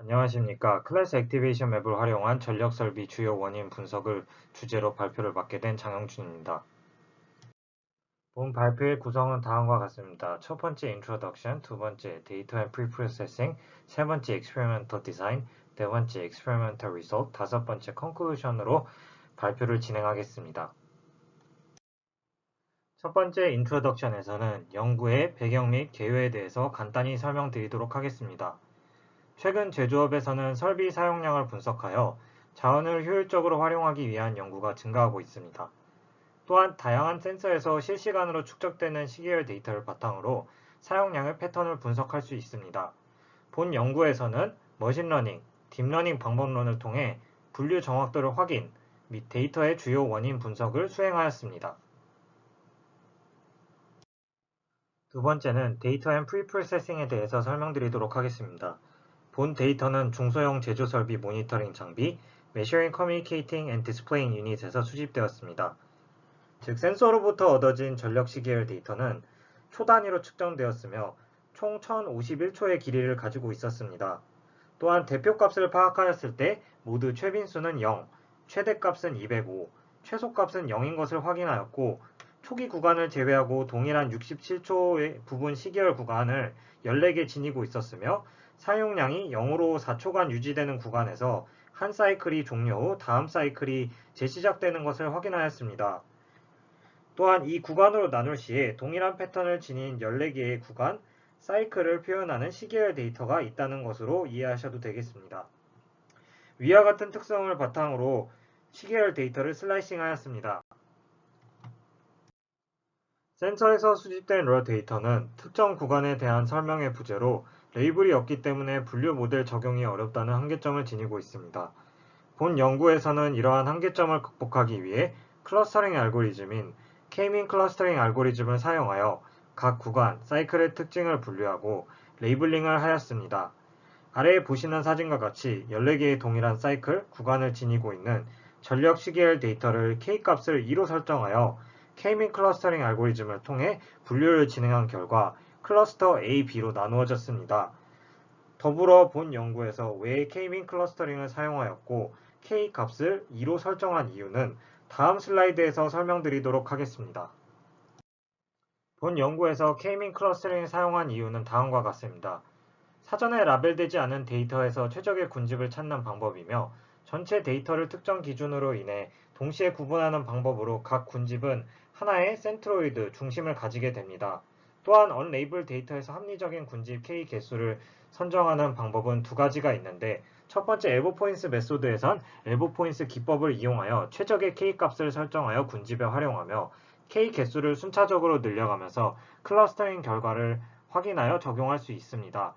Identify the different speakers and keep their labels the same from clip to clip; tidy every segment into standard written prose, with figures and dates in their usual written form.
Speaker 1: 안녕하십니까. 클래스 액티베이션 맵을 활용한 전력 설비 주요 원인 분석을 주제로 발표를 맡게 된 장영준입니다. 본 발표의 구성은 다음과 같습니다. 첫 번째 인트로덕션, 두 번째 데이터 앤 프리프로세싱, 세 번째 익스페리먼털 디자인, 네 번째 익스페리먼털 리설트, 다섯 번째 컨클루션으로 발표를 진행하겠습니다. 첫 번째 인트로덕션에서는 연구의 배경 및 개요에 대해서 간단히 설명드리도록 하겠습니다. 최근 제조업에서는 설비 사용량을 분석하여 자원을 효율적으로 활용하기 위한 연구가 증가하고 있습니다. 또한 다양한 센서에서 실시간으로 축적되는 시계열 데이터를 바탕으로 사용량의 패턴을 분석할 수 있습니다. 본 연구에서는 머신러닝, 딥러닝 방법론을 통해 분류 정확도를 확인 및 데이터의 주요 원인 분석을 수행하였습니다. 두 번째는 데이터 앤 프리프로세싱에 대해서 설명드리도록 하겠습니다. 본 데이터는 중소형 제조 설비 모니터링 장비 Measuring, Communicating and Displaying Unit에서 수집되었습니다. 즉 센서로부터 얻어진 전력 시계열 데이터는 초 단위로 측정되었으며 총 1051초의 길이를 가지고 있었습니다. 또한 대표값을 파악하였을 때 모두 최빈수는 0, 최대값은 205, 최소값은 0인 것을 확인하였고 초기 구간을 제외하고 동일한 67초의 부분 시계열 구간을 14개 지니고 있었으며 사용량이 0으로 4초간 유지되는 구간에서 한 사이클이 종료 후 다음 사이클이 재시작되는 것을 확인하였습니다. 또한 이 구간으로 나눌 시에 동일한 패턴을 지닌 14개의 구간, 사이클을 표현하는 시계열 데이터가 있다는 것으로 이해하셔도 되겠습니다. 위와 같은 특성을 바탕으로 시계열 데이터를 슬라이싱하였습니다. 센서에서 수집된 러 데이터는 특정 구간에 대한 설명의 부재로 레이블이 없기 때문에 분류 모델 적용이 어렵다는 한계점을 지니고 있습니다. 본 연구에서는 이러한 한계점을 극복하기 위해 클러스터링 알고리즘인 K-mean 클러스터링 알고리즘을 사용하여 각 구간, 사이클의 특징을 분류하고 레이블링을 하였습니다. 아래에 보시는 사진과 같이 14개의 동일한 사이클, 구간을 지니고 있는 전력 시계열 데이터를 K값을 2로 설정하여 K-mean 클러스터링 알고리즘을 통해 분류를 진행한 결과 클러스터 A, B로 나누어졌습니다. 더불어 본 연구에서 왜 K-mean 클러스터링을 사용하였고 K값을 2로 설정한 이유는 다음 슬라이드에서 설명드리도록 하겠습니다. 본 연구에서 K-mean 클러스터링을 사용한 이유는 다음과 같습니다. 사전에 라벨되지 않은 데이터에서 최적의 군집을 찾는 방법이며 전체 데이터를 특정 기준으로 인해 동시에 구분하는 방법으로 각 군집은 하나의 센트로이드 중심을 가지게 됩니다. 또한 언레이블 데이터에서 합리적인 군집 K 개수를 선정하는 방법은 두 가지가 있는데 첫 번째 에버포인스 메소드에선 에버포인스 기법을 이용하여 최적의 K 값을 설정하여 군집에 활용하며 K 개수를 순차적으로 늘려가면서 클러스터링 결과를 확인하여 적용할 수 있습니다.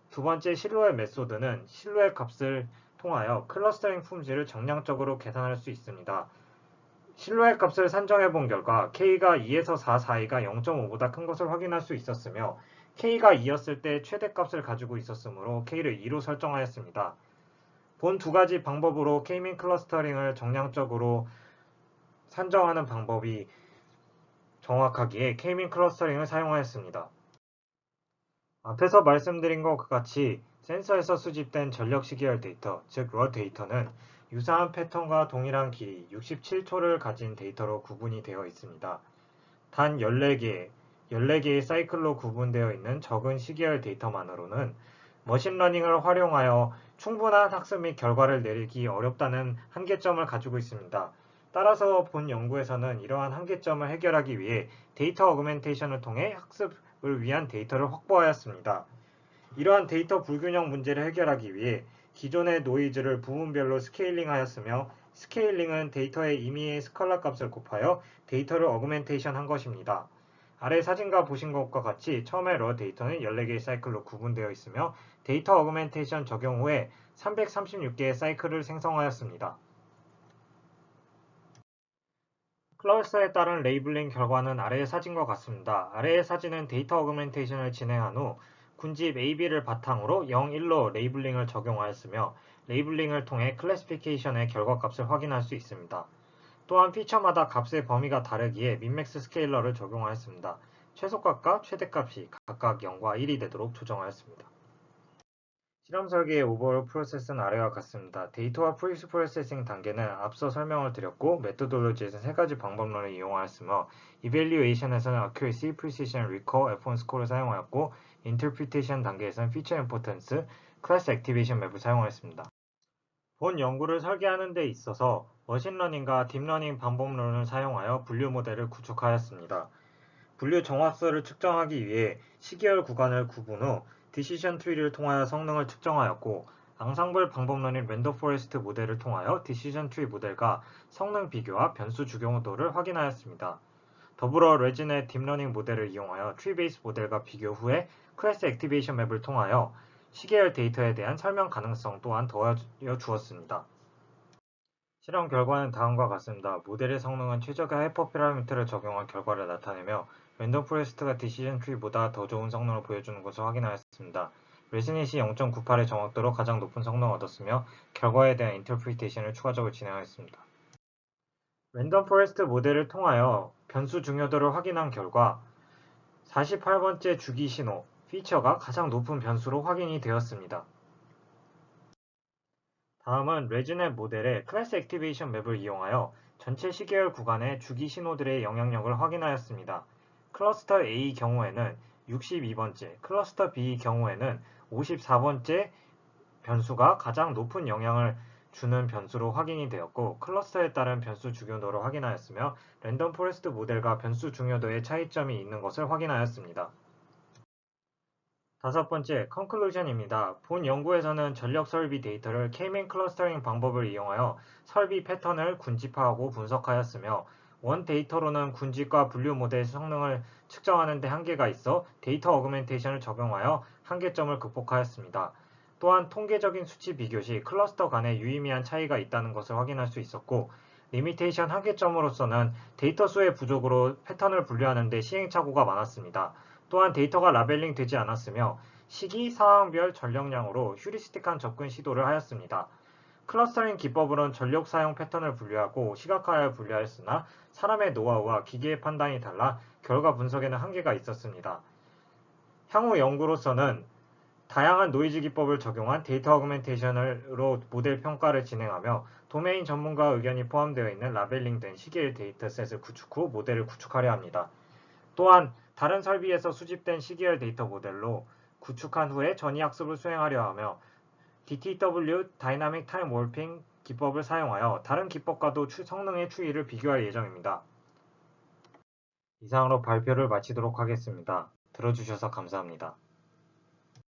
Speaker 1: 두 번째 실루엣 메소드는 실루엣 값을 통하여 클러스터링 품질을 정량적으로 계산할 수 있습니다. 실루엣 값을 산정해 본 결과 K가 2에서 4 사이가 0.5보다 큰 것을 확인할 수 있었으며 K가 2였을 때 최대값을 가지고 있었으므로 K를 2로 설정하였습니다. 본 두 가지 방법으로 K-mean 클러스터링을 정량적으로 산정하는 방법이 정확하기에 K-mean 클러스터링을 사용하였습니다. 앞에서 말씀드린 것과 같이 센서에서 수집된 전력 시계열 데이터, 즉 러 데이터는 유사한 패턴과 동일한 길이 67초를 가진 데이터로 구분이 되어 있습니다. 단 14개의 사이클로 구분되어 있는 적은 시계열 데이터만으로는 머신러닝을 활용하여 충분한 학습 및 결과를 내리기 어렵다는 한계점을 가지고 있습니다. 따라서 본 연구에서는 이러한 한계점을 해결하기 위해 데이터 어그멘테이션을 통해 학습을 위한 데이터를 확보하였습니다. 이러한 데이터 불균형 문제를 해결하기 위해 기존의 노이즈를 부분별로 스케일링하였으며 스케일링은 데이터의 임의의 스칼라 값을 곱하여 데이터를 어그멘테이션 한 것입니다. 아래 사진과 보신 것과 같이 처음에 러 데이터는 14개의 사이클로 구분되어 있으며 데이터 어그멘테이션 적용 후에 336개의 사이클을 생성하였습니다. 클러스터에 따른 레이블링 결과는 아래의 사진과 같습니다. 아래의 사진은 데이터 어그멘테이션을 진행한 후 군집 AB를 바탕으로 0, 1로 레이블링을 적용하였으며 레이블링을 통해 클래시피케이션의 결과값을 확인할 수 있습니다. 또한 피처마다 값의 범위가 다르기에 민맥스 스케일러를 적용하였습니다. 최소값과 최대값이 각각 0과 1이 되도록 조정하였습니다. 실험 설계의 오버올 프로세스는 아래와 같습니다. 데이터와 프리스 프로세싱 단계는 앞서 설명을 드렸고, 메토돌로지에서 세 가지 방법론을 이용하였으며, 이벨리에이션에서는 accuracy, precision, recall, F1 스코어를 사용하였고, interpretation 단계에서는 feature importance, class activation 맵을 사용하였습니다. 본 연구를 설계하는 데 있어서 머신러닝과 딥러닝 방법론을 사용하여 분류 모델을 구축하였습니다. 분류 정확수를 측정하기 위해 시계열 구간을 구분 후 디시전 트리를 통하여 성능을 측정하였고, 앙상블 방법론인 랜덤 포레스트 모델을 통하여 디시전 트리 모델과 성능 비교와 변수 적용도를 확인하였습니다. 더불어 레진의 딥러닝 모델을 이용하여 트리 베이스 모델과 비교 후에 클래스 액티베이션 맵을 통하여 시계열 데이터에 대한 설명 가능성 또한 더하여 주었습니다. 실험 결과는 다음과 같습니다. 모델의 성능은 최적의 하이퍼 파라미터를 적용한 결과를 나타내며 랜덤 포레스트가 디시전 트리보다 더 좋은 성능을 보여주는 것을 확인하였습니다. 레즈닛이 0.98의 정확도로 가장 높은 성능을 얻었으며 결과에 대한 인터프리테이션을 추가적으로 진행하였습니다. 랜덤 포레스트 모델을 통하여 변수 중요도를 확인한 결과 48번째 주기 신호 피처가 가장 높은 변수로 확인이 되었습니다. 다음은 레즈넷 모델의 클래스 액티베이션 맵을 이용하여 전체 시계열 구간의 주기 신호들의 영향력을 확인하였습니다. 클러스터 A 경우에는 62번째, 클러스터 B 경우에는 54번째 변수가 가장 높은 영향을 주는 변수로 확인이 되었고, 클러스터에 따른 변수 중요도를 확인하였으며 랜덤 포레스트 모델과 변수 중요도의 차이점이 있는 것을 확인하였습니다. 다섯 번째, 컨클루전입니다. 본 연구에서는 전력 설비 데이터를 K-mean 클러스터링 방법을 이용하여 설비 패턴을 군집화하고 분석하였으며, 원 데이터로는 군집과 분류 모델 성능을 측정하는 데 한계가 있어 데이터 어그멘테이션을 적용하여 한계점을 극복하였습니다. 또한 통계적인 수치 비교 시 클러스터 간에 유의미한 차이가 있다는 것을 확인할 수 있었고, 리미테이션 한계점으로서는 데이터 수의 부족으로 패턴을 분류하는 데 시행착오가 많았습니다. 또한 데이터가 라벨링 되지 않았으며 시기, 상황별 전력량으로 휴리스틱한 접근 시도를 하였습니다. 클러스터링 기법으로는 전력 사용 패턴을 분류하고 시각화하여 분류하였으나 사람의 노하우와 기계의 판단이 달라 결과 분석에는 한계가 있었습니다. 향후 연구로서는 다양한 노이즈 기법을 적용한 데이터 어그멘테이션으로 모델 평가를 진행하며 도메인 전문가 의견이 포함되어 있는 라벨링된 시계열 데이터셋을 구축 후 모델을 구축하려 합니다. 또한 다른 설비에서 수집된 시계열 데이터 모델로 구축한 후에 전이학습을 수행하려 하며 DTW 다이나믹 타임 월핑 기법을 사용하여 다른 기법과도 성능의 추이를 비교할 예정입니다. 이상으로 발표를 마치도록 하겠습니다. 들어주셔서 감사합니다.